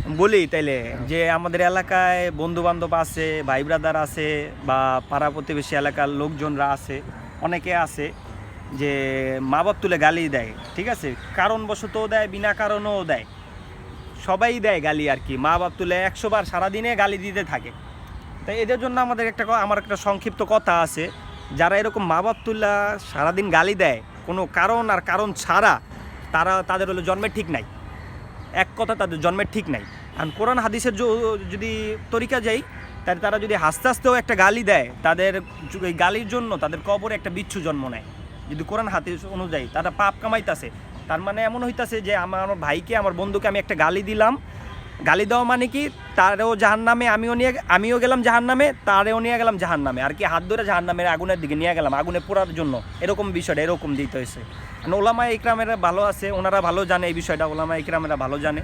বলি তাইলে যে আমাদের এলাকায় বন্ধু বান্ধব আছে, ভাই ব্রাদার আছে, বা পাড়া প্রতিবেশী এলাকার লোকজনরা আছে, অনেকে আছে যে মা বাপ তুলে গালি দেয়। ঠিক আছে, কারণবশতও দেয়, বিনা কারণেও দেয়, সবাই দেয় গালি আর কি। মা বাপ তুলে 100 বার সারাদিনে গালি দিতে থাকে। তাই এদের জন্য আমার একটা সংক্ষিপ্ত কথা আছে, যারা এরকম মা বাপ তুল্লা সারাদিন গালি দেয় কোনো কারণ ছাড়া, তাদের হলো জন্মের ঠিক নাই। এক কথা, তাদের জন্মের ঠিক নাই। আর কোরআন হাদিসের যদি তরিকা যাই, তাহলে তারা যদি হাসতে হাসতেও একটা গালি দেয়, তাদের এই গালির জন্য তাদের কবরে একটা বিচ্ছু জন্ম নেয়। যদি কোরআন হাদিস অনুযায়ী তারা পাপ কামাইতেছে, তার মানে এমন হইতাছে যে আমার ভাইকে, আমার বন্ধুকে আমি একটা গালি দিলাম। গালি দেওয়া মানে কি, তারও জাহান্নামে, আমিও গেলাম জাহান্নামে, তারেও নিয়ে গেলাম জাহান্নামে, আর কি হাত ধরে জাহান্নামের আগুনের দিকে নিয়ে গেলাম, আগুনে পোড়ার জন্য। এরকম বিষয়টা এরকম দিতে হয়েছে। ওলামা ইকরামেরা ভালো আছে, ওনারা ভালো জানে এই বিষয়টা, ওলামা ইকরামেরা ভালো জানে।